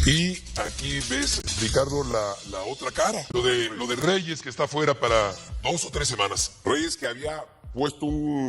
Y aquí ves, Ricardo, la otra cara. Lo de Reyes, que está fuera para 2 o 3 semanas. Reyes, que había puesto un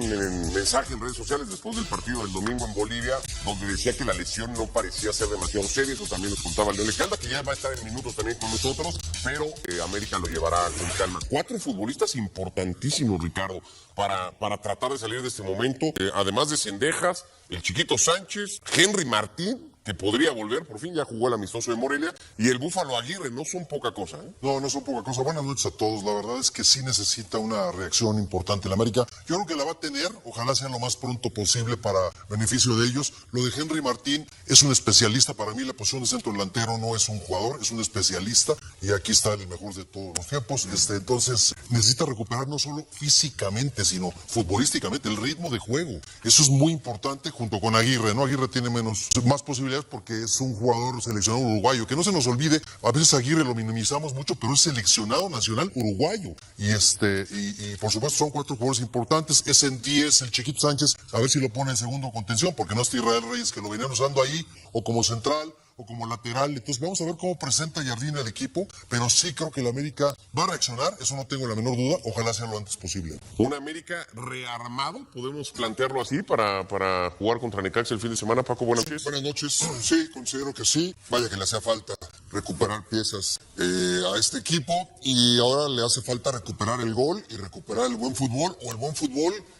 mensaje en redes sociales después del partido del domingo en Bolivia, donde decía que la lesión no parecía ser demasiado seria. Eso también nos contaba León Lecanda, que ya va a estar en minutos también con nosotros, pero América lo llevará con calma. 4 futbolistas importantísimos, Ricardo, para tratar de salir de este momento. Además de Cendejas, el Chiquito Sánchez, Henry Martín, que podría volver, por fin ya jugó el amistoso de Morelia, y el Búfalo Aguirre. No son poca cosa, ¿eh? No son poca cosa. Buenas noches a todos. La verdad es que sí necesita una reacción importante el América. Yo creo que la va a tener, ojalá sea lo más pronto posible para beneficio de ellos. Lo de Henry Martín es un especialista. Para mí la posición de centro delantero no es un jugador, es un especialista, y aquí está el mejor de todos los tiempos. Entonces necesita recuperar no solo físicamente, sino futbolísticamente, el ritmo de juego. Eso es muy importante junto con Aguirre, ¿no? Aguirre tiene más posibilidades porque es un jugador seleccionado uruguayo, que no se nos olvide, a veces Aguirre lo minimizamos mucho, pero es seleccionado nacional uruguayo, y por supuesto son 4 jugadores importantes. Es en 10 el Chiquito Sánchez, a ver si lo pone en segundo contención, porque no está Israel Reyes, que lo venían usando ahí, o como central, o como lateral. Entonces vamos a ver cómo presenta Jardine al equipo, pero sí creo que el América va a reaccionar, eso no tengo la menor duda, ojalá sea lo antes posible. Un América rearmado, podemos plantearlo así, para jugar contra Necaxa el fin de semana. Paco, buenas noches. Buenas noches, sí, considero que sí. Vaya que le hacía falta recuperar piezas a este equipo, y ahora le hace falta recuperar el gol y recuperar el buen fútbol,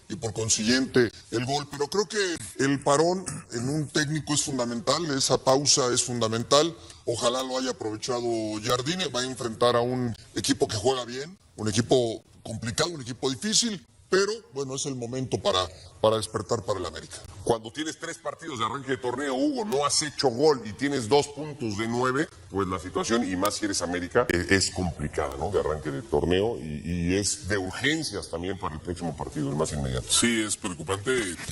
y por consiguiente el gol. Pero creo que el parón en un técnico es fundamental, esa pausa es fundamental. Ojalá lo haya aprovechado Jardine. Va a enfrentar a un equipo que juega bien, un equipo complicado, un equipo difícil, pero bueno, es el momento para despertar para el América. Cuando tienes 3 partidos de arranque de torneo, Hugo, no has hecho gol y tienes 2 puntos de 9, pues la situación, y más si eres América, es complicada, ¿no? De arranque de torneo, y es de urgencias también para el próximo partido, el más inmediato. Sí, es preocupante,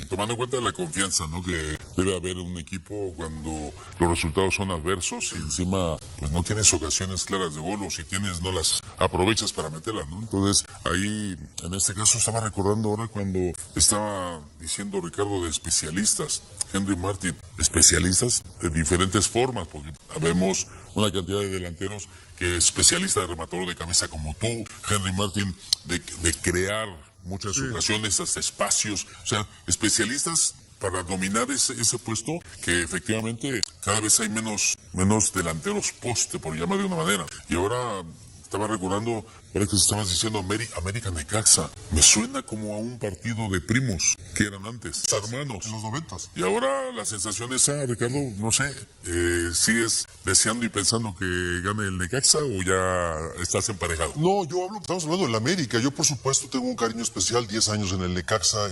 tomando en cuenta la confianza, ¿no?, que debe haber un equipo cuando los resultados son adversos y encima pues no tienes ocasiones claras de gol, o si tienes no las aprovechas para meterlas, ¿no? Entonces ahí, en este caso, estaba recordando ahora cuando estaba diciendo Ricardo de especialistas, Henry Martín, especialistas de diferentes formas, porque vemos una cantidad de delanteros que es especialista de rematador de cabeza como tú, Henry Martín, de crear muchas ocasiones, hasta espacios, o sea, especialistas para dominar ese puesto, que efectivamente cada vez hay menos delanteros poste, por llamar de una manera. Y ahora estaba recordando, ahora que estabas diciendo América Necaxa, me suena como a un partido de primos que eran antes, hermanos. En los 90s. Y ahora la sensación esa, Ricardo, no sé, ¿sigues deseando y pensando que gane el Necaxa o ya estás emparejado? No, estamos hablando del América. Yo, por supuesto, tengo un cariño especial, 10 años en el Necaxa,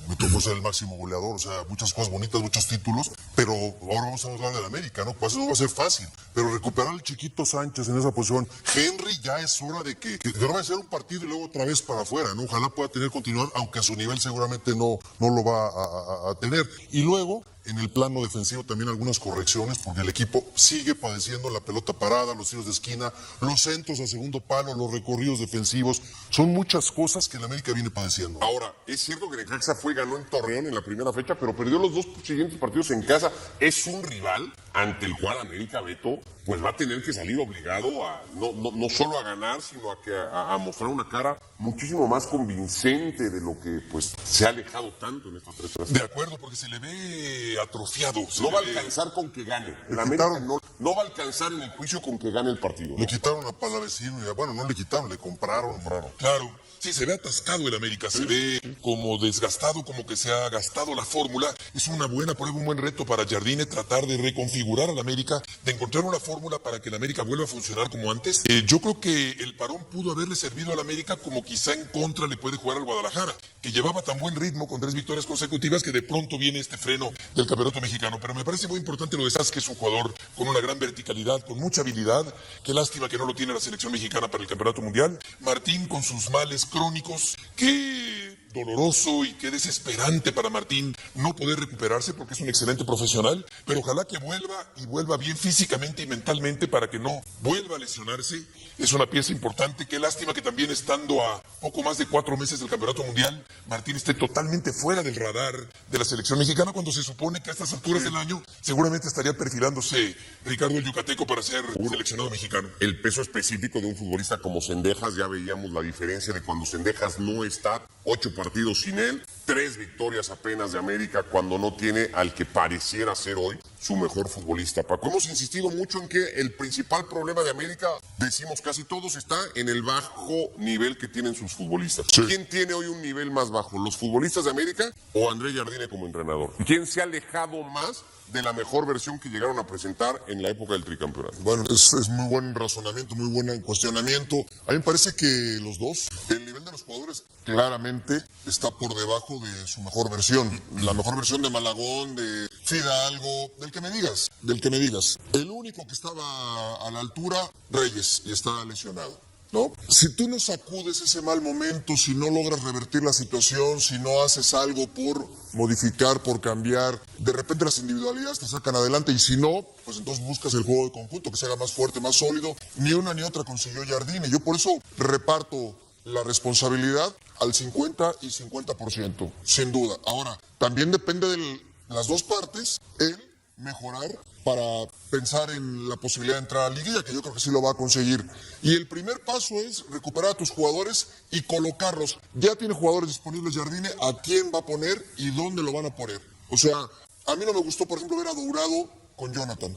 me tocó ser el máximo goleador, o sea, muchas cosas bonitas, muchos títulos, pero ahora vamos a hablar del América, ¿no? Pues eso no va a ser fácil, pero recuperar al Chiquito Sánchez en esa posición, Henry, ya es hora de que no va a ser un partido y luego otra vez para afuera, ¿no? Ojalá pueda continuar, aunque a su nivel seguramente no lo va a tener. Y luego, en el plano defensivo también algunas correcciones, porque el equipo sigue padeciendo la pelota parada, los tiros de esquina, los centros a segundo palo, los recorridos defensivos. Son muchas cosas que el América viene padeciendo. Ahora, es cierto que Necaxa ganó en Torreón en la primera fecha, pero perdió los 2 siguientes partidos en casa. Es un rival ante el cual América, Beto, pues va a tener que salir obligado a no solo a ganar, sino a mostrar una cara muchísimo más convincente de lo que pues se ha alejado tanto en estos 3 partidos. De acuerdo, porque se le ve atrofiado. No va a alcanzar con que gane. El América no va a alcanzar en el juicio con que gane el partido. Le quitaron a Palavecino, bueno, no le quitaron, le compraron. Claro. Sí, se ve atascado el América, se ve como desgastado, como que se ha gastado la fórmula. Es una buena prueba, un buen reto para Jardine tratar de reconfigurar al América, de encontrar una fórmula para que el América vuelva a funcionar como antes. Yo creo que el parón pudo haberle servido al América como quizá en contra le puede jugar al Guadalajara, que llevaba tan buen ritmo con 3 victorias consecutivas que de pronto viene este freno del campeonato mexicano. Pero me parece muy importante lo de Sass, que es un jugador con una gran verticalidad, con mucha habilidad. Qué lástima que no lo tiene la selección mexicana para el campeonato mundial. Martín con sus males crónicos, que doloroso y qué desesperante para Martín no poder recuperarse porque es un excelente profesional, pero ojalá que vuelva y vuelva bien físicamente y mentalmente para que no vuelva a lesionarse. Es una pieza importante. Qué lástima que también estando a poco más de 4 meses del Campeonato Mundial, Martín esté totalmente fuera del radar de la selección mexicana cuando se supone que a estas alturas del año seguramente estaría perfilándose Ricardo el Yucateco para ser seleccionado mexicano. El peso específico de un futbolista como Cendejas, ya veíamos la diferencia de cuando Cendejas no está, 8 partidos sin él, 3 victorias apenas de América cuando no tiene al que pareciera ser hoy su mejor futbolista, Paco. Hemos insistido mucho en que el principal problema de América, decimos casi todos, está en el bajo nivel que tienen sus futbolistas. Sí. ¿Quién tiene hoy un nivel más bajo, los futbolistas de América o André Jardine como entrenador? ¿Quién se ha alejado más de la mejor versión que llegaron a presentar en la época del tricampeonato? Bueno, es muy buen razonamiento, muy buen cuestionamiento. A mí me parece que los dos, el nivel de los jugadores claramente está por debajo de su mejor versión. La mejor versión de Malagón, de Fidalgo, del que me digas. El único que estaba a la altura, Reyes, y está lesionado, ¿no? Si tú no sacudes ese mal momento, si no logras revertir la situación, si no haces algo por modificar, por cambiar, de repente las individualidades te sacan adelante y si no, pues entonces buscas el juego de conjunto que se haga más fuerte, más sólido. Ni una ni otra consiguió Jardine. Yo por eso reparto la responsabilidad al 50 y 50%, sin duda. Ahora, también depende de las dos partes, el mejorar para pensar en la posibilidad de entrar a la liguilla, que yo creo que sí lo va a conseguir. Y el primer paso es recuperar a tus jugadores y colocarlos. Ya tiene jugadores disponibles Jardine, ¿a quién va a poner y dónde lo van a poner? O sea, a mí no me gustó, por ejemplo, ver a Dourado con Jonathan.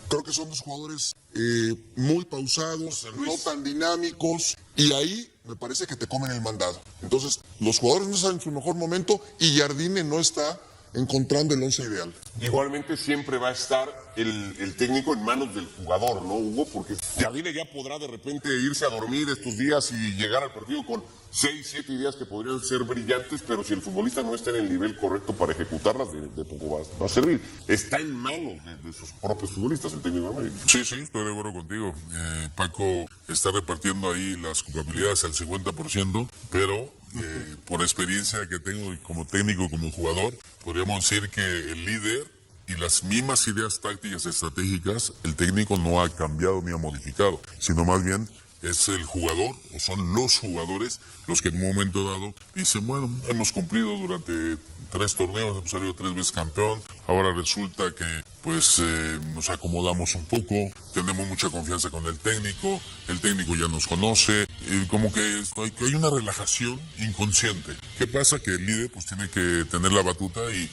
Creo que son dos jugadores muy pausados, no tan dinámicos, y ahí me parece que te comen el mandado. Entonces, los jugadores no están en su mejor momento y Jardine no está encontrando el 11 ideal. Igualmente siempre va a estar el técnico en manos del jugador, ¿no, Hugo? Porque Jardine ya podrá de repente irse a dormir estos días y llegar al partido con 6, 7 ideas que podrían ser brillantes, pero si el futbolista no está en el nivel correcto para ejecutarlas, de poco va a servir. Está en manos de sus propios futbolistas el técnico de América. Sí, estoy de acuerdo contigo. Paco está repartiendo ahí las culpabilidades al 50%, pero por experiencia que tengo como técnico, como jugador, podríamos decir que el líder y las mismas ideas tácticas estratégicas, el técnico no ha cambiado ni ha modificado, sino más bien es el jugador, o son los jugadores, los que en un momento dado dicen, bueno, hemos cumplido durante 3 torneos, hemos salido 3 veces campeón, ahora resulta que pues nos acomodamos un poco, tenemos mucha confianza con el técnico ya nos conoce, como que hay una relajación inconsciente. ¿Qué pasa? Que el líder pues tiene que tener la batuta y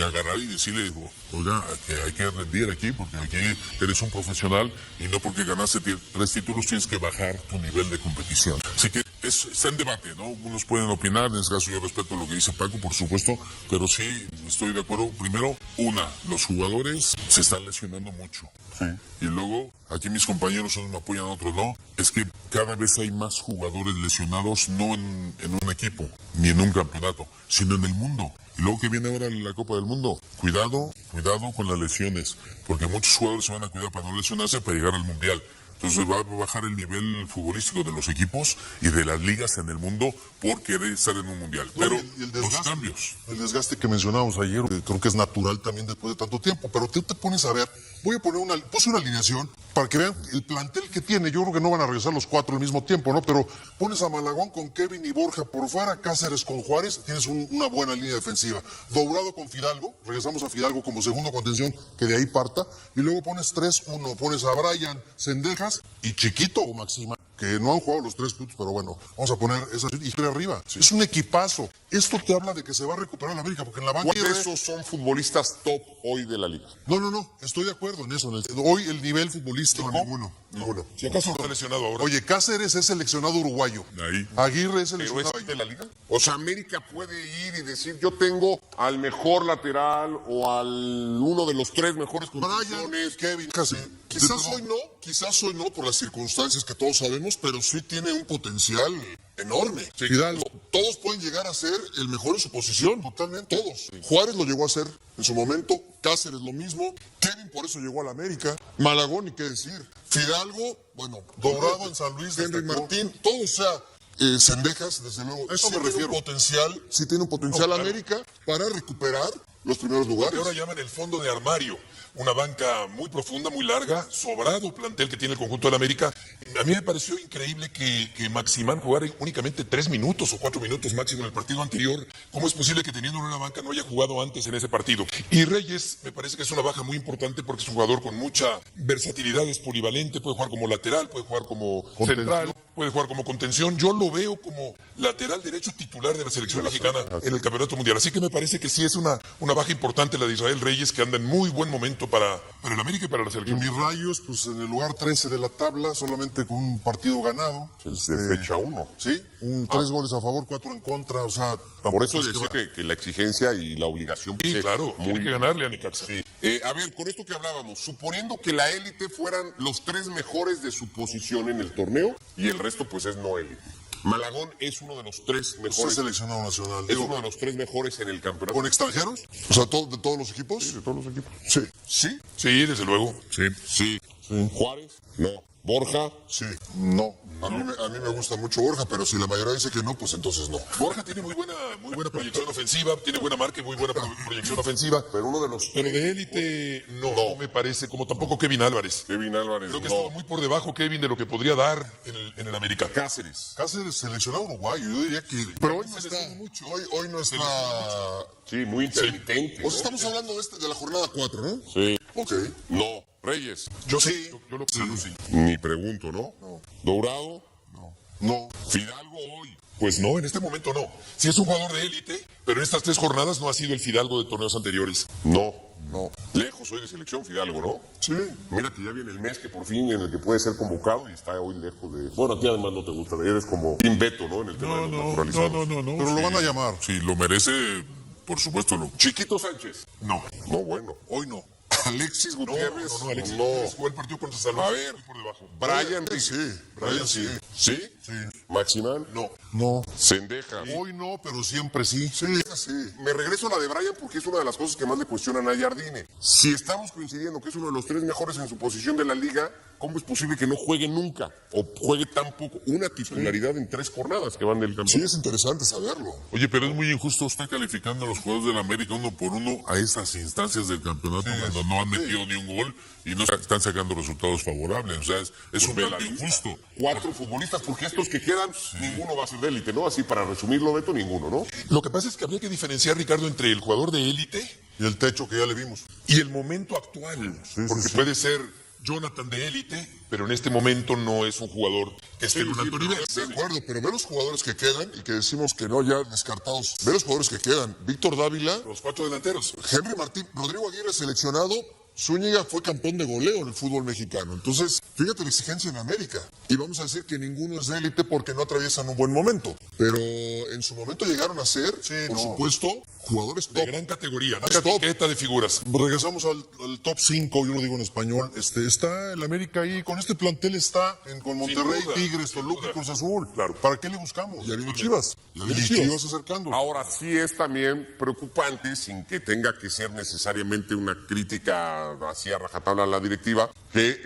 agarrar y decirle, oiga, que hay que rendir aquí, porque aquí eres un profesional y no porque ganaste 3 títulos tienes que bajar tu nivel de competición. Así que está en debate, ¿no? Unos pueden opinar, en ese caso yo respeto lo que dice Paco, por supuesto, pero sí estoy de acuerdo. Primero, los jugadores se están lesionando mucho. Sí. Y luego, aquí mis compañeros unos me apoyan, otros no, es que cada vez hay más jugadores lesionados, no en un equipo, ni en un campeonato, sino en el mundo. Y luego que viene ahora la Copa del Mundo, cuidado con las lesiones, porque muchos jugadores se van a cuidar para no lesionarse para llegar al Mundial. Entonces va a bajar el nivel futbolístico de los equipos y de las ligas en el mundo por querer estar en un mundial. Pero los cambios. El desgaste que mencionábamos ayer, creo que es natural también después de tanto tiempo. Pero tú te pones a ver, puse una alineación para que vean el plantel que tiene. Yo creo que no van a regresar los 4 al mismo tiempo, ¿no? Pero pones a Malagón con Kevin y Borja por fuera, Cáceres con Juárez, tienes una buena línea defensiva. Dourado con Fidalgo, regresamos a Fidalgo como segundo contención, que de ahí parta. Y luego pones 3-1, pones a Brian, Cendejas y Chiquito o Maxima, que no han jugado los 3 puntos, pero bueno, vamos a poner esa y arriba. Sí. Es un equipazo. Esto te habla de que se va a recuperar la América, porque en la banca... ¿Cuáles de esos son futbolistas top hoy de la liga? No, estoy de acuerdo en eso. Hoy el nivel futbolístico... Ninguno. Si acaso está lesionado ahora. Oye, Cáceres es seleccionado uruguayo. Ahí. Aguirre es seleccionado... ¿Pero es de la liga? O sea, América puede ir y decir, yo tengo al mejor lateral o al uno de los 3 mejores condiciones. Kevin, casi. Quizás hoy no por las circunstancias que todos sabemos, pero sí tiene un potencial enorme. Sí. Fidalgo, todos pueden llegar a ser el mejor en su posición, totalmente. Todos. Sí. Juárez lo llegó a ser en su momento, Cáceres lo mismo, Kevin por eso llegó a la América, Malagón, ni qué decir. Fidalgo, bueno, Dourado en San Luis, Henry Martín, todos, o sea, Cendejas, desde luego, A eso sí me tiene refiero. un potencial, sí tiene un potencial No, claro. América para recuperar los primeros Lo lugares. que ahora llaman el fondo de armario. Una banca muy profunda, muy larga, sobrado plantel que tiene el conjunto del América. A mí me pareció increíble que Maximán jugara únicamente 3 minutos o 4 minutos máximo en el partido anterior. ¿Cómo es posible que teniendo una banca no haya jugado antes en ese partido? Y Reyes me parece que es una baja muy importante porque es un jugador con mucha versatilidad, es polivalente, puede jugar como lateral, puede jugar como central, puede jugar como contención. Yo lo veo como lateral derecho titular de la selección mexicana en el Campeonato Mundial. Así que me parece que sí es una baja importante la de Israel Reyes, que anda en muy buen momento para el América y para la Y selección. mis Rayos, pues en el lugar 13 de la tabla, solamente con un partido ganado. Es de fecha 1. Sí, 3 goles a favor, 4 en contra, o sea... Por eso tampoco es decía que la exigencia y la obligación... Sí, pues, claro, muy tiene que ganarle a Necaxa. A ver, con esto que hablábamos, suponiendo que la élite fueran los 3 mejores de su posición en el torneo y el resto pues es no élite. Malagón es uno de los 3 Usted mejores. es seleccionado nacional. Es Digo, uno de los 3 mejores en el campeonato. ¿con extranjeros? O sea, ¿de todos los equipos? de todos los equipos. Sí. Sí, Sí, desde luego. sí. Juárez, no. Borja, Sí. No. A mí me gusta mucho Borja, pero si la mayoría dice que no, pues entonces no. Borja tiene muy buena proyección ofensiva, tiene buena marca y muy buena proyección ofensiva. pero uno de los... Pero de élite no me parece, como tampoco Kevin Álvarez. Kevin Álvarez, Creo que no. estuvo muy por debajo Kevin de lo que podría dar en el América. Cáceres. Cáceres seleccionado uruguayo, yo diría que... Pero hoy no está... Hoy no está... Sí, muy intermitente. O sea, estamos hablando de la jornada 4, ¿no? Sí. Ok. No. Reyes. Yo sí. Yo lo creo, sí. Ni pregunto, ¿no? Dourado. No. Fidalgo hoy. Pues no, en este momento no. Sí es un jugador de élite, pero en estas 3 jornadas no ha sido el Fidalgo de torneos anteriores. No. Lejos hoy de selección Fidalgo, ¿no? Sí. Mira que ya viene el mes que por fin en el que puede ser convocado y está hoy lejos de... Bueno, a ti además no te gusta, eres como Tim Beto, ¿no? En el tema de los naturalizados. Pero lo van a llamar. Si lo merece, por supuesto lo... Chiquito Sánchez. No. No, bueno. Hoy no. Alexis Gutiérrez. No, Alexis. No. Jugó el partido contra San Luis. A ver. muy por debajo. Brian Sí. Brian sí. ¿Sí? Sí. Maximán. No. No. Cendejas. Hoy no, pero siempre sí. Sí. Me regreso a la de Brian porque es una de las cosas que más le cuestionan a Jardine. Si estamos coincidiendo que es uno de los 3 mejores en su posición de la liga, ¿cómo es posible que no juegue nunca? O juegue tan poco. Una titularidad en 3 jornadas que van del Sí, campeonato. es interesante saberlo. Oye, pero es muy injusto estar calificando a los jugadores del América uno por uno a estas instancias del campeonato cuando no han metido ni un gol y no están sacando resultados favorables. O sea, es un tanto injusto. 4 futbolistas, porque estos que quedan, ninguno va a ser de élite, ¿no? Así para resumirlo, Beto, ninguno, ¿no? Lo que pasa es que habría que diferenciar, Ricardo, entre el jugador de élite Y el techo que ya le vimos. y el momento actual. Porque puede ser Jonathan de élite, pero en este momento no es un jugador que esté en un alto nivel. De acuerdo, pero ve los jugadores que quedan y que decimos que no ya descartados. Ve los jugadores que quedan. Víctor Dávila, Los 4 delanteros. Henry Martín, Rodrigo Aguirre seleccionado. Zúñiga fue campeón de goleo en el fútbol mexicano. Entonces, fíjate la exigencia en América. Y vamos a decir que ninguno es de élite porque no atraviesan un buen momento. Pero en su momento llegaron a ser, por supuesto, jugadores De top. gran categoría, ¿no? Top. Etiqueta de figuras. Regresamos al top 5, yo lo digo en español. Está el América ahí, con este plantel está con Monterrey, duda, Tigres, sin Toluca duda. y Cruz Azul. Claro. ¿Para qué le buscamos? Ya vino Chivas. Y Chivas acercando. Ahora sí es también preocupante, sin que tenga que ser necesariamente una crítica así a rajatabla a la directiva,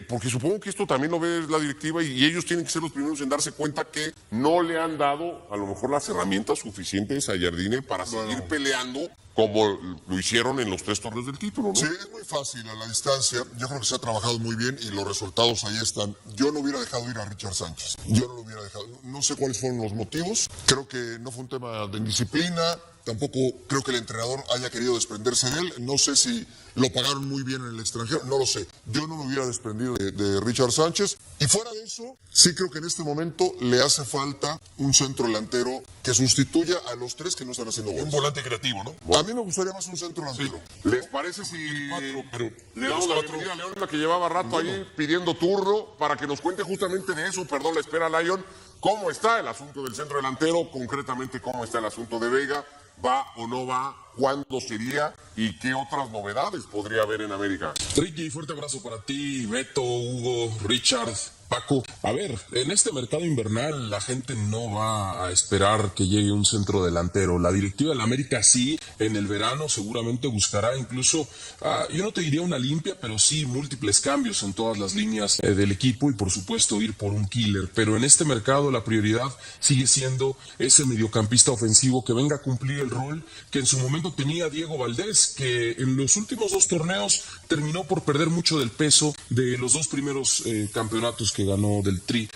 porque supongo que esto también lo ve la directiva y ellos tienen que ser los primeros en darse cuenta que no le han dado a lo mejor las herramientas suficientes a Jardine para seguir peleando como lo hicieron en los 3 torneos del título, ¿no? Sí, es muy fácil a la distancia. Yo creo que se ha trabajado muy bien y los resultados ahí están. Yo no hubiera dejado ir a Richard Sánchez. Yo no lo hubiera dejado. No sé cuáles fueron los motivos. Creo que no fue un tema de indisciplina. Tampoco creo que el entrenador haya querido desprenderse de él. No sé si lo pagaron muy bien en el extranjero. No lo sé. Yo no me hubiera desprendido de Richard Sánchez. Y fuera de eso, sí creo que en este momento le hace falta un centro delantero que sustituya a los 3 que no están haciendo Un goles. volante creativo, ¿no? A mí me gustaría más un centro delantero. ¿Les parece si pero le damos la bienvenida a León, la que llevaba rato ahí pidiendo turno, para que nos cuente justamente de eso? Perdón, la espera, Lion. ¿Cómo está el asunto del centro delantero? Concretamente, ¿cómo está el asunto de Vega? ¿Va o no va? ¿Cuándo sería? ¿Y qué otras novedades podría haber en América? Ricky, fuerte abrazo para ti, Beto, Hugo, Richard, Paco. A ver, en este mercado invernal la gente no va a esperar que llegue un centro delantero. La directiva de la América sí, en el verano seguramente buscará incluso, yo no te diría una limpia, pero sí múltiples cambios en todas las líneas del equipo y por supuesto ir por un killer. Pero en este mercado la prioridad sigue siendo ese mediocampista ofensivo que venga a cumplir el rol que en su momento tenía Diego Valdés, que en los últimos 2 torneos terminó por perder mucho del peso de los 2 primeros campeonatos que ganó del Tri,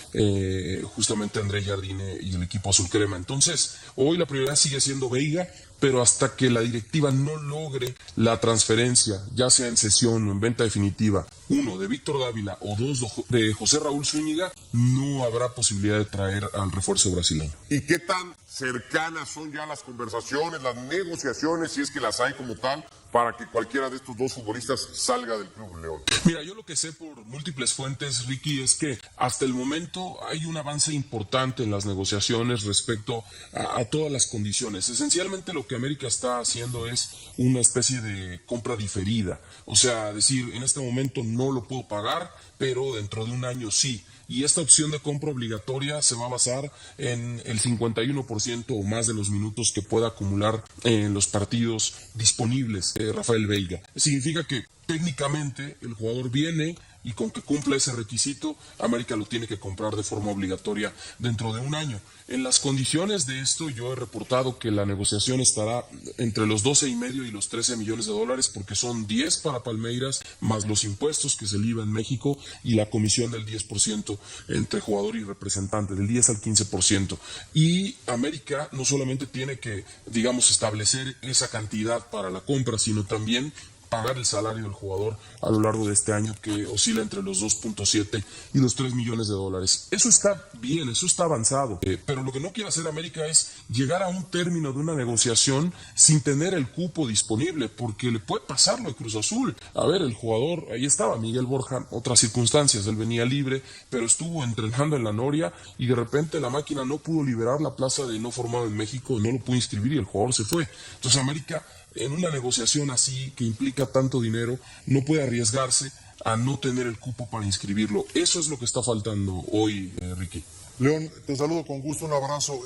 justamente André Jardine y el equipo azul crema. Entonces, hoy la prioridad sigue siendo Veiga, pero hasta que la directiva no logre la transferencia, ya sea en cesión o en venta definitiva, 1 de Víctor Dávila o 2 de José Raúl Zúñiga, no habrá posibilidad de traer al refuerzo brasileño. ¿Y qué tan cercanas son ya las conversaciones, las negociaciones, si es que las hay como tal, para que cualquiera de estos 2 futbolistas salga del Club León? Mira, yo lo que sé por múltiples fuentes, Ricky, es que hasta el momento hay un avance importante en las negociaciones respecto a todas las condiciones. Esencialmente lo que América está haciendo es una especie de compra diferida. O sea, decir, en este momento no lo puedo pagar, pero dentro de un año sí. Y esta opción de compra obligatoria se va a basar en el 51% o más de los minutos que pueda acumular en los partidos disponibles Rafael Veiga. Significa que técnicamente el jugador viene y con que cumpla ese requisito, América lo tiene que comprar de forma obligatoria dentro de un año. En las condiciones de esto, yo he reportado que la negociación estará entre los 12,5 y los 13 millones de dólares, porque son 10 para Palmeiras, más los impuestos que es el IVA en México y la comisión del 10% entre jugador y representante, del 10 al 15%. Y América no solamente tiene que, digamos, establecer esa cantidad para la compra, sino también pagar el salario del jugador a lo largo de este año, que oscila entre los 2.7 y los 3 millones de dólares. Eso está bien, eso está avanzado, pero lo que no quiere hacer América es llegar a un término de una negociación sin tener el cupo disponible, porque le puede pasar lo de Cruz Azul. A ver, el jugador, ahí estaba Miguel Borja, otras circunstancias, él venía libre, pero estuvo entrenando en la Noria y de repente la máquina no pudo liberar la plaza de no formado en México, no lo pudo inscribir y el jugador se fue. Entonces América, en una negociación así que implica tanto dinero, no puede arriesgarse a no tener el cupo para inscribirlo. Eso es lo que está faltando hoy, Ricky. León, te saludo con gusto, un abrazo.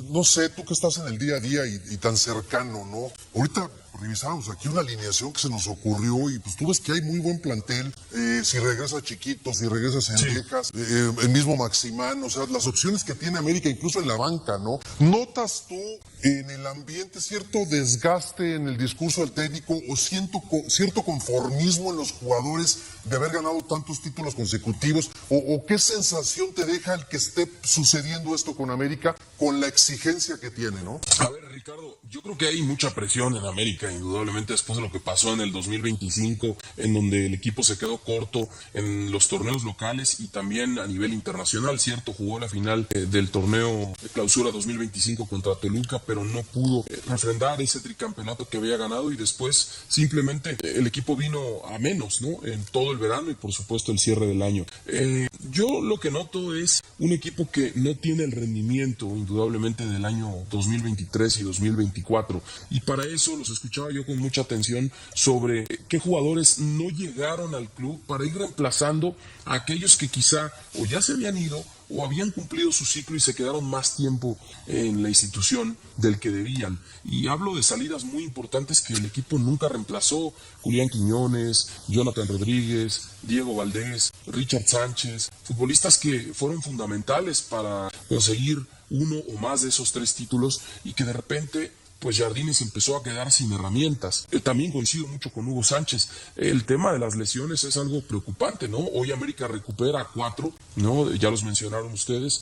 No sé, tú que estás en el día a día y tan cercano, ¿no? Ahorita revisamos aquí una alineación que se nos ocurrió y pues tú ves que hay muy buen plantel. Si regresas Chiquito, si regresas Endejas, el mismo Maximán, o sea, las opciones que tiene América, incluso en la banca, ¿no? ¿Notas tú en el ambiente cierto desgaste en el discurso del técnico o cierto conformismo en los jugadores de haber ganado tantos títulos consecutivos? ¿O qué sensación te deja el que esté sucediendo esto con América con la exigencia que tiene, ¿no? A ver, Ricardo, yo creo que hay mucha presión en América, indudablemente después de lo que pasó en el 2025, en donde el equipo se quedó corto en los torneos locales y también a nivel internacional, ¿cierto? Jugó la final del torneo de clausura 2025 contra Toluca, pero no pudo refrendar ese tricampeonato que había ganado y después simplemente el equipo vino a menos, ¿no? En todo el verano y por supuesto el cierre del año. Yo lo que noto es un equipo que no tiene el rendimiento indudablemente del año 2023 y 2024 y para eso los escuchaba yo con mucha atención sobre qué jugadores no llegaron al club para ir reemplazando a aquellos que quizá o ya se habían ido o habían cumplido su ciclo y se quedaron más tiempo en la institución del que debían. Y hablo de salidas muy importantes que el equipo nunca reemplazó: Julián Quiñones, Jonathan Rodríguez, Diego Valdés, Richard Sánchez, futbolistas que fueron fundamentales para conseguir uno o más de esos 3 títulos y que de repente pues Jardine se empezó a quedar sin herramientas. También coincido mucho con Hugo Sánchez. El tema de las lesiones es algo preocupante, ¿no? Hoy América recupera a 4, ¿no? Ya los mencionaron ustedes.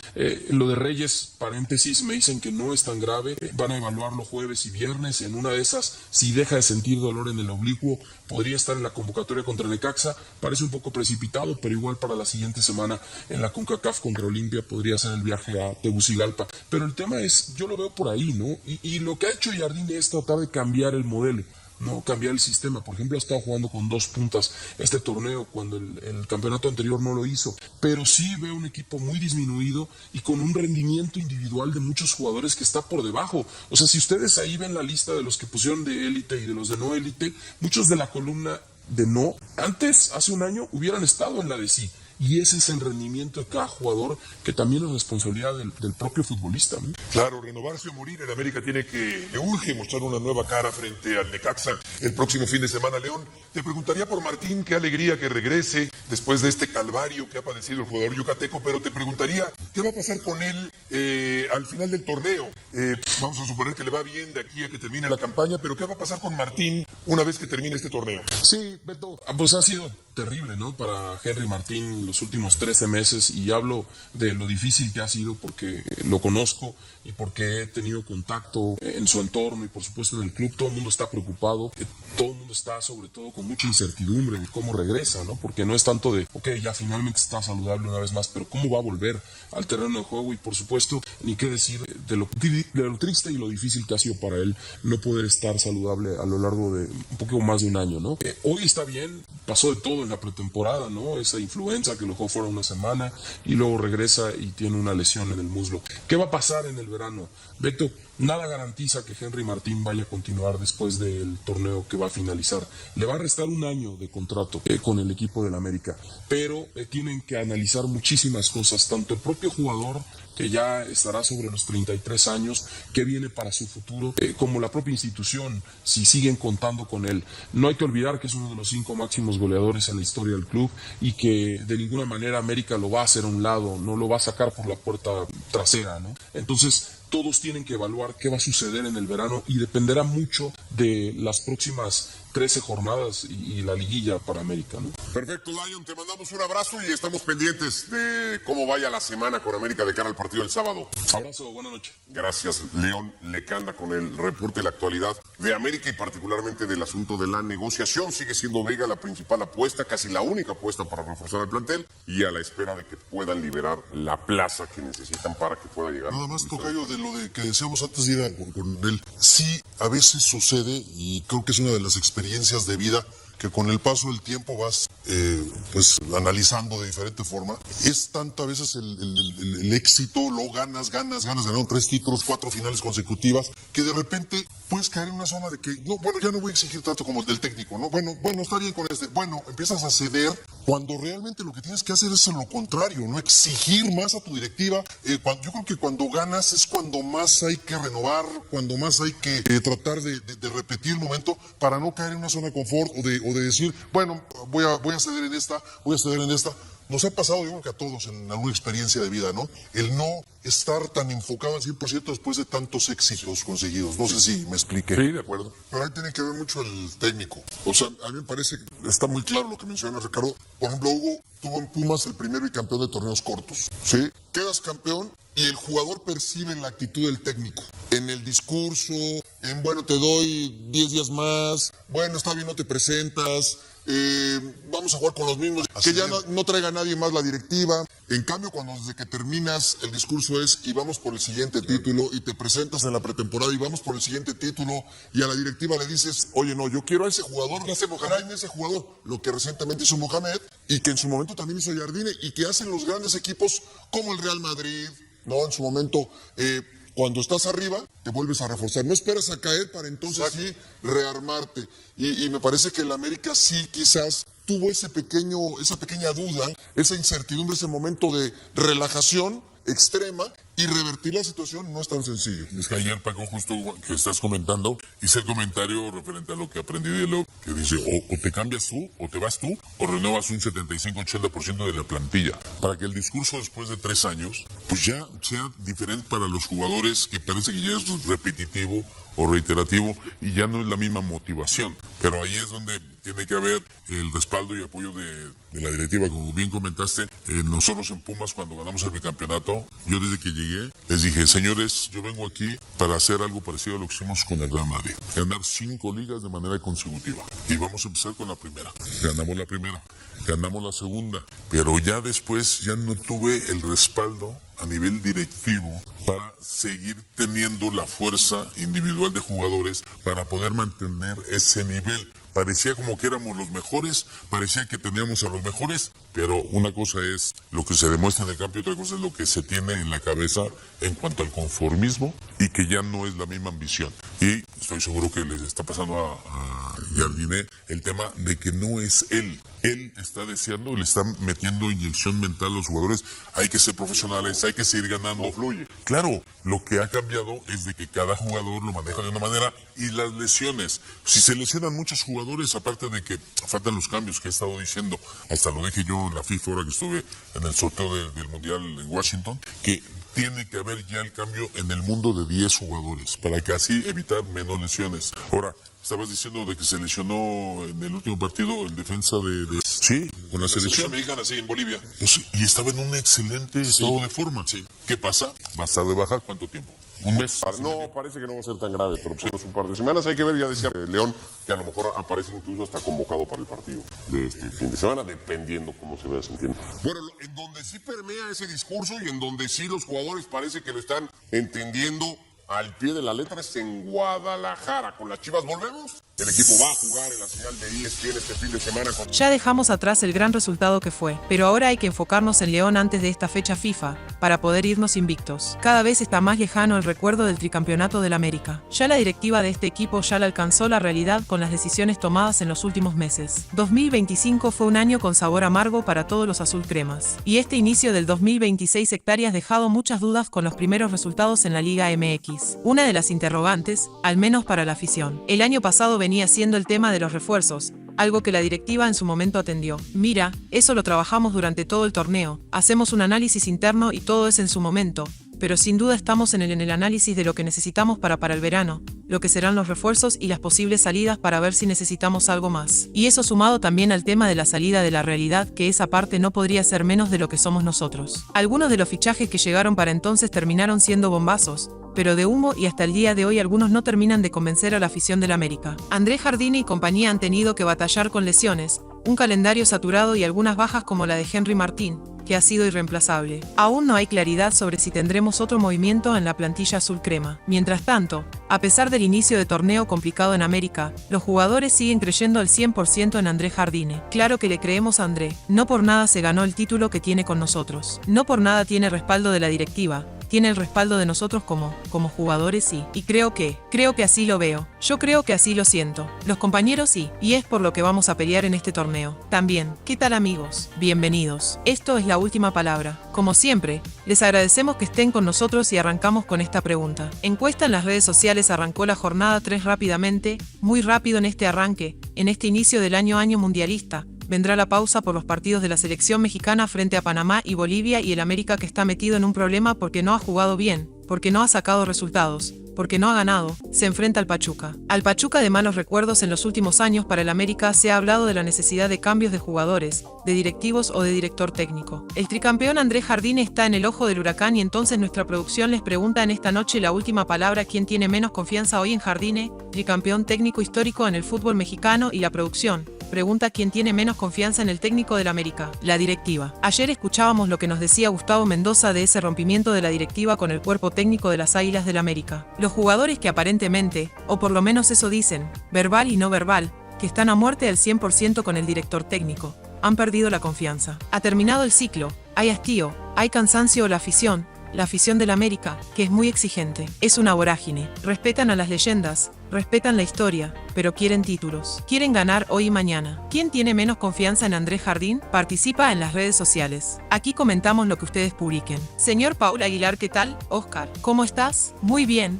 Lo de Reyes, paréntesis, me dicen que no es tan grave. Van a evaluarlo jueves y viernes. En una de esas, si deja de sentir dolor en el oblicuo, podría estar en la convocatoria contra Necaxa. Parece un poco precipitado, pero igual para la siguiente semana en la CONCACAF contra Olimpia podría ser el viaje a Tegucigalpa. Pero el tema es, yo lo veo por ahí, ¿no? Y lo que ha hecho Jardine es tratar de cambiar el modelo, no cambiar el sistema. Por ejemplo, ha estado jugando con 2 puntas este torneo cuando el campeonato anterior no lo hizo, pero sí veo un equipo muy disminuido y con un rendimiento individual de muchos jugadores que está por debajo. O sea, si ustedes ahí ven la lista de los que pusieron de élite y de los de no élite, muchos de la columna de no. Antes, hace un año, hubieran estado en la de sí. Y ese es el rendimiento de cada jugador, que también es responsabilidad del propio futbolista, ¿no? Claro, renovarse o morir. En América le urge mostrar una nueva cara frente al Necaxa el próximo fin de semana, León. Te preguntaría por Martín, qué alegría que regrese después de este calvario que ha padecido el jugador yucateco, pero te preguntaría, ¿qué va a pasar con él al final del torneo? Vamos a suponer que le va bien de aquí a que termine la campaña, pero ¿qué va a pasar con Martín una vez que termine este torneo? Sí, Beto, pues ha sido terrible, ¿no? Para Henry Martín los últimos 13 meses, y hablo de lo difícil que ha sido porque lo conozco y porque he tenido contacto en su entorno y por supuesto en el club. Todo el mundo está preocupado, todo el mundo está sobre todo con mucha incertidumbre de cómo regresa, ¿no? Porque no es tanto de, ok, ya finalmente está saludable una vez más, pero cómo va a volver al terreno de juego, y por supuesto, ni qué decir de lo triste y lo difícil que ha sido para él no poder estar saludable a lo largo de un poco más de un año, ¿no? Hoy está bien, pasó de todo en la pretemporada, ¿no? Esa influenza que lo dejó fuera una semana y luego regresa y tiene una lesión en el muslo. ¿Qué va a pasar en el verano? Beto, nada garantiza que Henry Martín vaya a continuar después del torneo que va a finalizar. Le va a restar un año de contrato con el equipo del América, pero tienen que analizar muchísimas cosas, tanto el propio jugador, que ya estará sobre los 33 años, que viene para su futuro, como la propia institución, si siguen contando con él. No hay que olvidar que es uno de los 5 máximos goleadores en la historia del club, y que de ninguna manera América lo va a hacer a un lado, no lo va a sacar por la puerta trasera, ¿no? Entonces, todos tienen que evaluar qué va a suceder en el verano, y dependerá mucho de las próximas 13 jornadas y la liguilla para América, ¿no? Perfecto, Lion, te mandamos un abrazo y estamos pendientes de cómo vaya la semana con América de cara al partido del sábado. Abrazo, buenas noches. Gracias, León Lecanda, con el reporte de la actualidad de América y particularmente del asunto de la negociación. Sigue siendo Vega la principal apuesta, casi la única apuesta para reforzar el plantel, y a la espera de que puedan liberar la plaza que necesitan para que pueda llegar. Nada más, tocayo, de lo de que decíamos antes de ir con él. Sí, a veces sucede, y creo que es una de las experiencias de vida que con el paso del tiempo vas pues analizando de diferente forma. Es tanto a veces el éxito, lo ganaron 3 títulos, 4 finales consecutivas, que de repente puedes caer en una zona de que, no, bueno, ya no voy a exigir tanto como el del técnico, ¿no? Bueno, está bien con este. Bueno, empiezas a ceder cuando realmente lo que tienes que hacer es lo contrario, no exigir más a tu directiva. Yo creo que cuando ganas es cuando más hay que renovar, cuando más hay que tratar de repetir el momento para no caer en una zona de confort o de decir, bueno, voy a ceder en esta, Nos ha pasado, yo creo que a todos en alguna experiencia de vida, ¿no? El no estar tan enfocado al 100% después de tantos éxitos conseguidos. No sé si me expliqué. Sí, de acuerdo. Pero ahí tiene que ver mucho el técnico. O sea, a mí me parece que está muy claro lo que menciona Ricardo. Por ejemplo, Hugo tuvo en Pumas el primero y campeón de torneos cortos. ¿Sí? Quedas campeón y el jugador percibe la actitud del técnico. En el discurso, en bueno, te doy 10 días más, bueno, está bien, no te presentas, vamos a jugar con los mismos, que ya no traiga a nadie más la directiva. En cambio, cuando desde que terminas el discurso es y vamos por el siguiente título, y te presentas en la pretemporada y vamos por el siguiente título, y a la directiva le dices, oye, no, yo quiero a ese jugador, tráeme ese jugador, lo que recientemente hizo Mohamed, y que en su momento también hizo Jardine, y que hacen los grandes equipos como el Real Madrid, ¿no? En su momento, cuando estás arriba, te vuelves a reforzar. No esperas a caer para entonces sí rearmarte. Y me parece que el América sí quizás tuvo esa pequeña duda, esa incertidumbre, ese momento de relajación extrema, y revertir la situación no es tan sencillo. Es que ayer, Paco, justo que estás comentando, hice el comentario referente a lo que aprendí de lo que dice, o te cambias tú, o te vas tú, o renuevas un 75-80% de la plantilla, para que el discurso después de 3 años, pues ya sea diferente para los jugadores, que parece que ya es repetitivo o reiterativo, y ya no es la misma motivación. Pero ahí es donde tiene que haber el respaldo y apoyo de la directiva. Como bien comentaste, nosotros en Pumas, cuando ganamos el bicampeonato, yo desde que llegué les dije, señores, yo vengo aquí para hacer algo parecido a lo que hicimos con el Real Madrid, ganar 5 ligas de manera consecutiva, y vamos a empezar con la primera. Ganamos la primera, ganamos la segunda, pero ya después ya no tuve el respaldo a nivel directivo para seguir teniendo la fuerza individual de jugadores para poder mantener ese nivel. Parecía como que éramos los mejores, parecía que teníamos a los mejores, pero una cosa es lo que se demuestra en el campo y otra cosa es lo que se tiene en la cabeza en cuanto al conformismo, y que ya no es la misma ambición. Y estoy seguro que les está pasando Jardine el tema de que no es él. Él está deseando, le está metiendo inyección mental a los jugadores. Hay que ser profesionales, hay que seguir ganando. No fluye. Claro, lo que ha cambiado es de que cada jugador lo maneja de una manera y las lesiones. Si se lesionan muchos jugadores, aparte de que faltan los cambios que he estado diciendo, hasta lo dije yo en la FIFA ahora que estuve en el sorteo del Mundial en Washington, que tiene que haber ya el cambio en el mundo de 10 jugadores para que así evitar menos lesiones. Ahora, estabas diciendo de que se lesionó en el último partido el defensa Sí, con la selección mexicana, sí, en Bolivia. Pues, y estaba en un excelente estado de forma. Sí. ¿Qué pasa? ¿Va a estar de baja cuánto tiempo? ¿Un mes? No, parece que no va a ser tan grave, pero pues, un par de semanas. Hay que ver, ya decía León, que a lo mejor aparece incluso hasta convocado para el partido de este fin de semana, dependiendo cómo se vaya sintiendo. Bueno, en donde sí permea ese discurso y en donde sí los jugadores parece que lo están entendiendo al pie de la letra es en Guadalajara. Con las Chivas volvemos. El equipo va a jugar en la señal de ESPN este fin de semana. Ya dejamos atrás el gran resultado que fue, pero ahora hay que enfocarnos en León antes de esta fecha FIFA, para poder irnos invictos. Cada vez está más lejano el recuerdo del tricampeonato del América. Ya la directiva de este equipo ya la alcanzó la realidad con las decisiones tomadas en los últimos meses. 2025 fue un año con sabor amargo para todos los azul cremas. Y este inicio del 2026 hectáreas dejado muchas dudas con los primeros resultados en la Liga MX. Una de las interrogantes, al menos para la afición. El año pasado venía siendo el tema de los refuerzos, algo que la directiva en su momento atendió. Mira, eso lo trabajamos durante todo el torneo, hacemos un análisis interno y todo es en su momento, pero sin duda estamos en el análisis de lo que necesitamos para el verano, lo que serán los refuerzos y las posibles salidas para ver si necesitamos algo más. Y eso sumado también al tema de la salida de la realidad, que esa parte no podría ser menos de lo que somos nosotros. Algunos de los fichajes que llegaron para entonces terminaron siendo bombazos, pero de humo, y hasta el día de hoy algunos no terminan de convencer a la afición del América. André Jardine y compañía han tenido que batallar con lesiones, un calendario saturado y algunas bajas como la de Henry Martín, que ha sido irreemplazable. Aún no hay claridad sobre si tendremos otro movimiento en la plantilla azul crema. Mientras tanto, a pesar del inicio de torneo complicado en América, los jugadores siguen creyendo al 100% en André Jardine. Claro que le creemos a André, no por nada se ganó el título que tiene con nosotros. No por nada tiene respaldo de la directiva. Tiene el respaldo de nosotros como jugadores sí. Y creo que así lo veo. Yo creo que así lo siento. Los compañeros sí. Y es por lo que vamos a pelear en este torneo. También, ¿qué tal amigos? Bienvenidos. Esto es la última palabra. Como siempre, les agradecemos que estén con nosotros y arrancamos con esta pregunta. Encuesta en las redes sociales arrancó la jornada 3 rápidamente, muy rápido en este arranque, en este inicio del año mundialista. Vendrá la pausa por los partidos de la selección mexicana frente a Panamá y Bolivia y el América que está metido en un problema porque no ha jugado bien, porque no ha sacado resultados, porque no ha ganado, se enfrenta al Pachuca. Al Pachuca de malos recuerdos en los últimos años para el América se ha hablado de la necesidad de cambios de jugadores, de directivos o de director técnico. El tricampeón André Jardine está en el ojo del huracán y entonces nuestra producción les pregunta en esta noche la última palabra: ¿quién tiene menos confianza hoy en Jardine, tricampeón técnico histórico en el fútbol mexicano? Y la producción pregunta quién tiene menos confianza en el técnico del América, la directiva. Ayer escuchábamos lo que nos decía Gustavo Mendoza de ese rompimiento de la directiva con el cuerpo técnico de las Águilas del América. Los jugadores que aparentemente, o por lo menos eso dicen, verbal y no verbal, que están a muerte al 100% con el director técnico, han perdido la confianza. Ha terminado el ciclo, hay hastío, hay cansancio la afición del América, que es muy exigente, es una vorágine, respetan a las leyendas, respetan la historia, pero quieren títulos, quieren ganar hoy y mañana. ¿Quién tiene menos confianza en André Jardine? Participa en las redes sociales. Aquí comentamos lo que ustedes publiquen. Señor Paul Aguilar, ¿qué tal? Oscar, ¿cómo estás? Muy bien,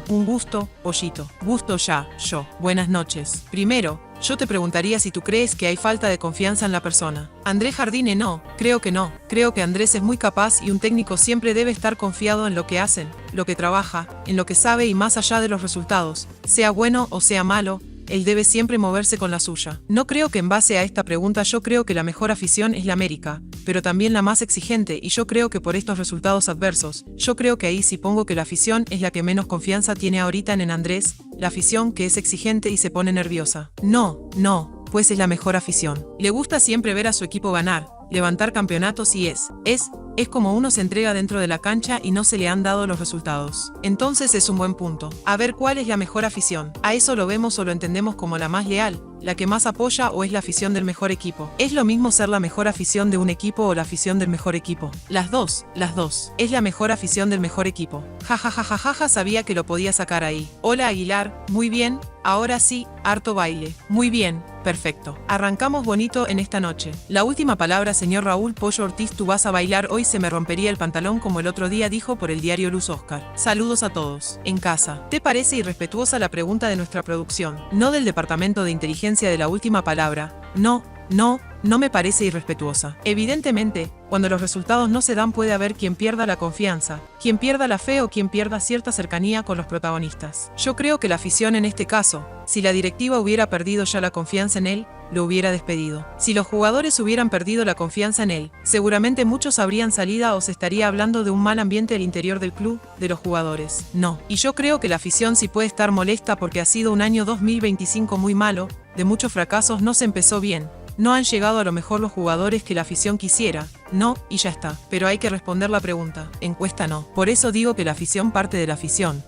un gusto, pollito. Gusto ya, yo. Buenas noches. Primero, yo te preguntaría si tú crees que hay falta de confianza en la persona. André Jardine no, creo que no. Creo que Andrés es muy capaz y un técnico siempre debe estar confiado en lo que hacen, lo que trabaja, en lo que sabe y más allá de los resultados, sea bueno o sea malo, él debe siempre moverse con la suya. No creo que en base a esta pregunta yo creo que la mejor afición es la América, pero también la más exigente y yo creo que por estos resultados adversos, yo creo que ahí sí pongo que la afición es la que menos confianza tiene ahorita en Andrés, la afición que es exigente y se pone nerviosa. No, pues es la mejor afición. Le gusta siempre ver a su equipo ganar, levantar campeonatos y es como uno se entrega dentro de la cancha y no se le han dado los resultados. Entonces es un buen punto. A ver cuál es la mejor afición. A eso lo vemos o lo entendemos como la más leal, la que más apoya o es la afición del mejor equipo? ¿Es lo mismo ser la mejor afición de un equipo o la afición del mejor equipo? Las dos. Es la mejor afición del mejor equipo. Ja, sabía que lo podía sacar ahí. Hola Aguilar, muy bien, ahora sí, harto baile. Muy bien, perfecto. Arrancamos bonito en esta noche. La última palabra, señor Raúl Pollo Ortiz, tú vas a bailar hoy, se me rompería el pantalón como el otro día, dijo por el diario Luz Oscar. Saludos a todos. En casa. ¿Te parece irrespetuosa la pregunta de nuestra producción? No del Departamento de Inteligencia de la última palabra. No me parece irrespetuosa. Evidentemente, cuando los resultados no se dan puede haber quien pierda la confianza, quien pierda la fe o quien pierda cierta cercanía con los protagonistas. Yo creo que la afición en este caso, si la directiva hubiera perdido ya la confianza en él, lo hubiera despedido. Si los jugadores hubieran perdido la confianza en él, seguramente muchos habrían salido o se estaría hablando de un mal ambiente al interior del club, de los jugadores. No. Y yo creo que la afición sí puede estar molesta porque ha sido un año 2025 muy malo, de muchos fracasos, no se empezó bien. No han llegado a lo mejor los jugadores que la afición quisiera, no, y ya está. Pero hay que responder la pregunta, encuesta no. Por eso digo que la afición parte de la afición.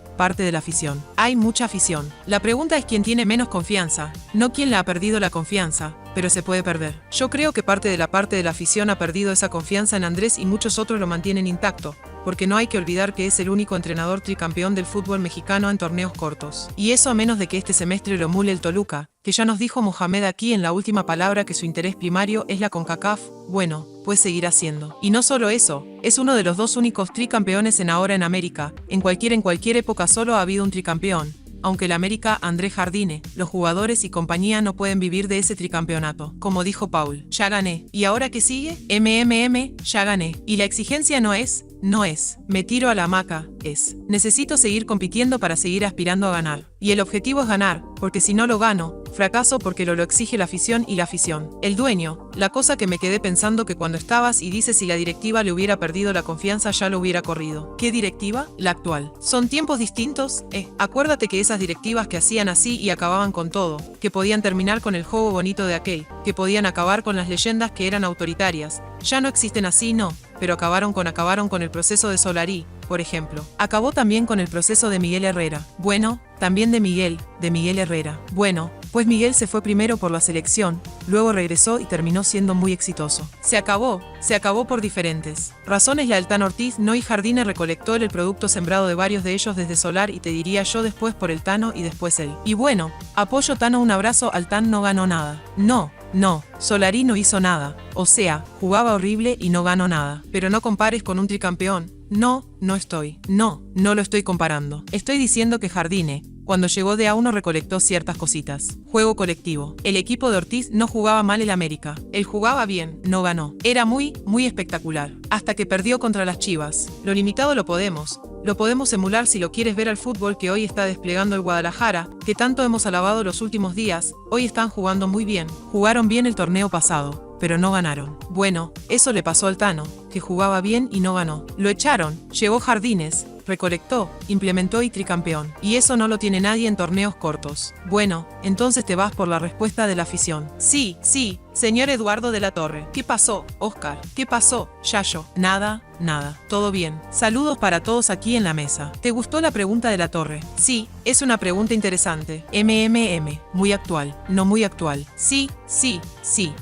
Hay mucha afición. La pregunta es quién tiene menos confianza, no quién la ha perdido la confianza, pero se puede perder. Yo creo que parte de la afición ha perdido esa confianza en Andrés y muchos otros lo mantienen intacto, porque no hay que olvidar que es el único entrenador tricampeón del fútbol mexicano en torneos cortos. Y eso a menos de que este semestre lo emule el Toluca, que ya nos dijo Mohamed aquí en la última palabra que su interés primario es la CONCACAF, bueno, pues seguirá siendo. Y no solo eso, es uno de los dos únicos tricampeones ahora en América. En cualquier época solo ha habido un tricampeón. Aunque el América, André Jardine, los jugadores y compañía no pueden vivir de ese tricampeonato. Como dijo Paul, ya gané. ¿Y ahora qué sigue? Ya gané. Y la exigencia no es, me tiro a la hamaca, es, necesito seguir compitiendo para seguir aspirando a ganar. Y el objetivo es ganar, porque si no lo gano, fracaso porque lo exige la afición y la afición. El dueño, la cosa que me quedé pensando que cuando estabas y dices si la directiva le hubiera perdido la confianza ya lo hubiera corrido. ¿Qué directiva? La actual. ¿Son tiempos distintos? Acuérdate que esas directivas que hacían así y acababan con todo, que podían terminar con el juego bonito de aquel, que podían acabar con las leyendas que eran autoritarias, ya no existen así, no, pero acabaron con el proceso de Solari, por ejemplo. Acabó también con el proceso de Miguel Herrera. Bueno, también de Miguel Herrera. Bueno, pues Miguel se fue primero por la selección, luego regresó y terminó siendo muy exitoso. Se acabó por diferentes razones. La del Tano Ortiz no, y Jardine recolectó el producto sembrado de varios de ellos desde Solar y te diría yo después por el Tano y después él. Y bueno, apoyo Tano, un abrazo al Tan, no ganó nada. No, Solari no hizo nada. O sea, jugaba horrible y no ganó nada. Pero no compares con un tricampeón. No lo estoy comparando. Estoy diciendo que Jardine, cuando llegó de A1 recolectó ciertas cositas. Juego colectivo. El equipo de Ortiz no jugaba mal el América. Él jugaba bien, no ganó. Era muy espectacular. Hasta que perdió contra las Chivas. Lo limitado lo podemos emular si lo quieres ver al fútbol que hoy está desplegando el Guadalajara, que tanto hemos alabado los últimos días. Hoy están jugando muy bien. Jugaron bien el torneo pasado, pero no ganaron. Bueno, eso le pasó al Tano, que jugaba bien y no ganó. Lo echaron, llegó Jardines, recolectó, implementó y tricampeón. Y eso no lo tiene nadie en torneos cortos. Bueno, entonces te vas por la respuesta de la afición. Sí, señor Eduardo de la Torre. ¿Qué pasó, Oscar? ¿Qué pasó, Yayo? Nada. Todo bien. Saludos para todos aquí en la mesa. ¿Te gustó la pregunta de la Torre? Sí, es una pregunta interesante. Muy actual. No muy actual. Sí.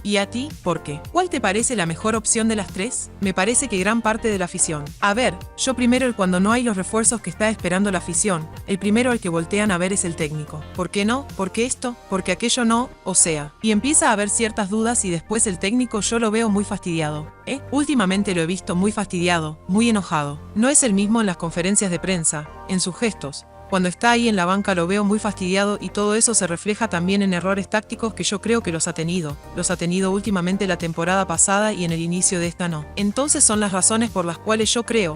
¿Y a ti? ¿Por qué? ¿Cuál te parece la mejor opción de las tres? Me parece que gran parte de la afición. A ver, yo primero el cuando no hay los refuerzos que está esperando la afición. El primero al que voltean a ver es el técnico. ¿Por qué no? ¿Por qué esto? ¿Por qué aquello no? O sea, y empieza a haber ciertas dudas y después el técnico yo lo veo muy fastidiado. Últimamente lo he visto muy fastidiado, muy enojado. No es el mismo en las conferencias de prensa, en sus gestos. Cuando está ahí en la banca lo veo muy fastidiado y todo eso se refleja también en errores tácticos que yo creo que los ha tenido últimamente la temporada pasada y en el inicio de esta no. Entonces son las razones por las cuales yo creo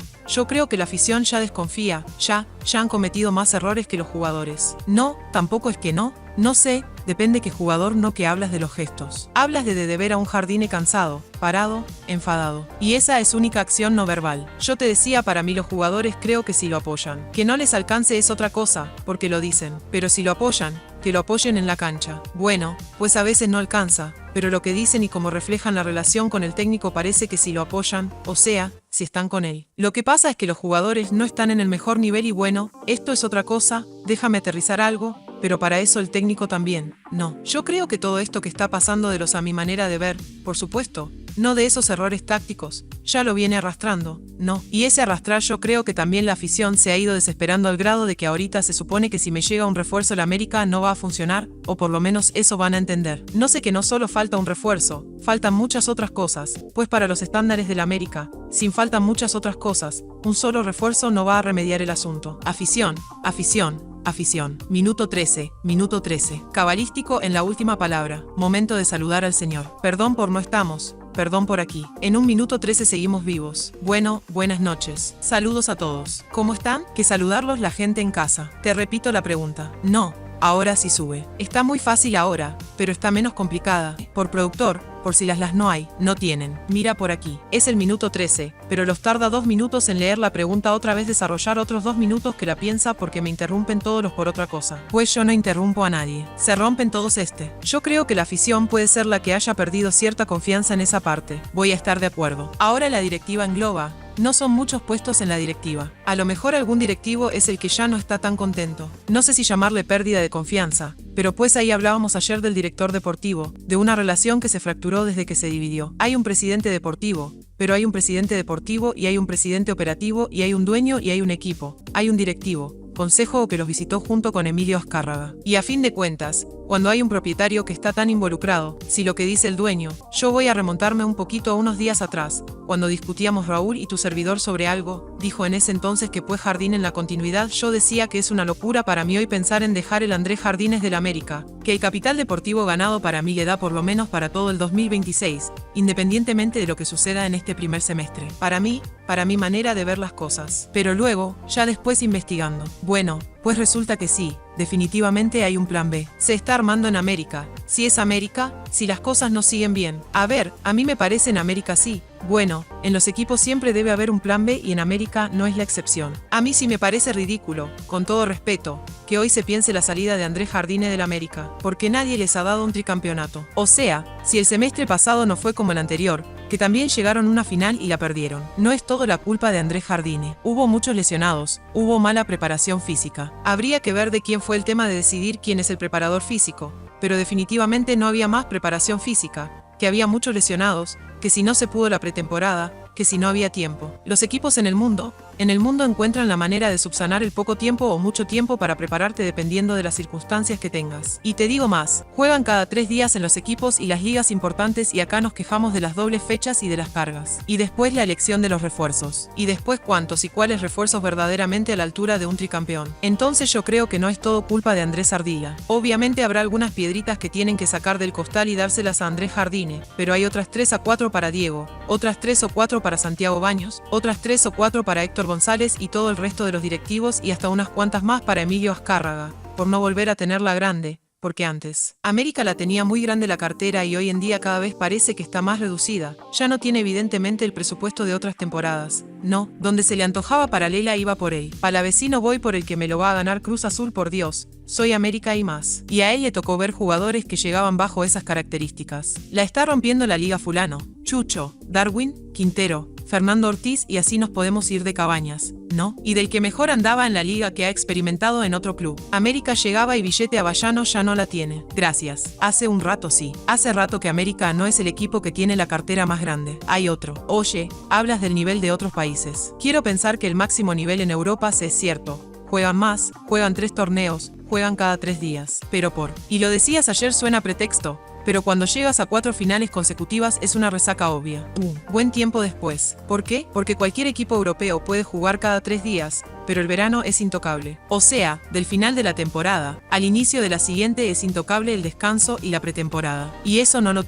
que la afición ya desconfía, ya han cometido más errores que los jugadores. No, tampoco es que no sé, depende qué jugador, no que hablas de los gestos. Hablas de ver a un Jardine cansado, parado, enfadado. Y esa es única acción no verbal. Yo te decía, para mí los jugadores creo que si lo apoyan. Que no les alcance es otra cosa, porque lo dicen. Pero si lo apoyan, que lo apoyen en la cancha. Bueno, pues a veces no alcanza, pero lo que dicen y cómo reflejan la relación con el técnico parece que si lo apoyan, o sea, si están con él. Lo que pasa es que los jugadores no están en el mejor nivel y bueno, esto es otra cosa, déjame aterrizar algo, pero para eso el técnico también. No, yo creo que todo esto que está pasando de los a mi manera de ver, por supuesto, no de esos errores tácticos, ya lo viene arrastrando, no. Y ese arrastrar yo creo que también la afición se ha ido desesperando al grado de que ahorita se supone que si me llega un refuerzo el América no va a funcionar, o por lo menos eso van a entender. No sé que no solo falta un refuerzo, faltan muchas otras cosas, pues para los estándares del América, sin faltan muchas otras cosas, un solo refuerzo no va a remediar el asunto. Afición, afición. Afición. Minuto 13, minuto 13. Cabalístico en la última palabra. Momento de saludar al Señor. Perdón por no estamos. Perdón por aquí. En un minuto 13 seguimos vivos. Bueno, buenas noches. Saludos a todos. ¿Cómo están? Que saludarlos la gente en casa. Te repito la pregunta. No. Ahora sí sube. Está muy fácil ahora, pero está menos complicada. Por productor, por si las no hay, no tienen. Mira por aquí. Es el minuto 13, pero los tarda 2 minutos en leer la pregunta otra vez desarrollar otros 2 minutos que la piensa porque me interrumpen todos los por otra cosa. Pues yo no interrumpo a nadie. Se rompen todos Yo creo que la afición puede ser la que haya perdido cierta confianza en esa parte. Voy a estar de acuerdo. Ahora la directiva engloba. No son muchos puestos en la directiva. A lo mejor algún directivo es el que ya no está tan contento. No sé si llamarle pérdida de confianza, pero pues ahí hablábamos ayer del director deportivo, de una relación que se fracturó desde que se dividió. Hay un presidente deportivo, pero hay un presidente deportivo y hay un presidente operativo y hay un dueño y hay un equipo. Hay un directivo. Consejo que los visitó junto con Emilio Azcárraga. Y a fin de cuentas, cuando hay un propietario que está tan involucrado, si lo que dice el dueño, yo voy a remontarme un poquito a unos días atrás, cuando discutíamos Raúl y tu servidor sobre algo, dijo en ese entonces que pues Jardín en la continuidad, yo decía que es una locura para mí hoy pensar en dejar el Andrés Jardines del América, que el capital deportivo ganado para mí le da por lo menos para todo el 2026, independientemente de lo que suceda en este primer semestre. Para mi manera de ver las cosas. Pero luego, ya después investigando. Bueno, pues resulta que sí, definitivamente hay un plan B. Se está armando en América. Si es América, si las cosas no siguen bien. A ver, a mí me parece en América sí. Bueno, en los equipos siempre debe haber un plan B y en América no es la excepción. A mí sí me parece ridículo, con todo respeto, que hoy se piense la salida de Andrés Jardine del América, porque nadie les ha dado un tricampeonato. O sea, si el semestre pasado no fue como el anterior, que también llegaron a una final y la perdieron. No es todo la culpa de Andrés Jardine. Hubo muchos lesionados, hubo mala preparación física. Habría que ver de quién fue el tema de decidir quién es el preparador físico, pero definitivamente no había más preparación física, que había muchos lesionados, que si no se pudo la pretemporada, que si no había tiempo. Los equipos en el mundo encuentran la manera de subsanar el poco tiempo o mucho tiempo para prepararte dependiendo de las circunstancias que tengas. Y te digo más, juegan cada 3 días en los equipos y las ligas importantes y acá nos quejamos de las dobles fechas y de las cargas. Y después la elección de los refuerzos. Y después cuántos y cuáles refuerzos verdaderamente a la altura de un tricampeón. Entonces yo creo que no es todo culpa de Andrés Ardila. Obviamente habrá algunas piedritas que tienen que sacar del costal y dárselas a Andrés Jardine, pero hay otras 3 a 4 para Diego, otras 3 o 4 para Santiago Baños, otras 3 o 4 para Héctor González y todo el resto de los directivos y hasta unas cuantas más para Emilio Azcárraga, por no volver a tenerla grande, porque antes América la tenía muy grande la cartera y hoy en día cada vez parece que está más reducida, ya no tiene evidentemente el presupuesto de otras temporadas, no, donde se le antojaba paralela iba por él, palavecino voy por el que me lo va a ganar Cruz Azul por Dios, soy América y más, y a él le tocó ver jugadores que llegaban bajo esas características, la está rompiendo la liga fulano, Chucho, Darwin, Quintero, Fernando Ortiz y así nos podemos ir de Cabañas, ¿no? Y del que mejor andaba en la liga que ha experimentado en otro club. América llegaba y billete a Bayano ya no la tiene. Gracias. Hace un rato sí. Hace rato que América no es el equipo que tiene la cartera más grande. Hay otro. Oye, hablas del nivel de otros países. Quiero pensar que el máximo nivel en Europa es cierto. Juegan más, juegan 3 torneos, juegan cada 3 días. Pero y lo decías ayer suena pretexto. Pero cuando llegas a 4 finales consecutivas es una resaca obvia. Buen tiempo después. ¿Por qué? Porque cualquier equipo europeo puede jugar cada 3 días, pero el verano es intocable. O sea, del final de la temporada al inicio de la siguiente es intocable el descanso y la pretemporada. Y eso no lo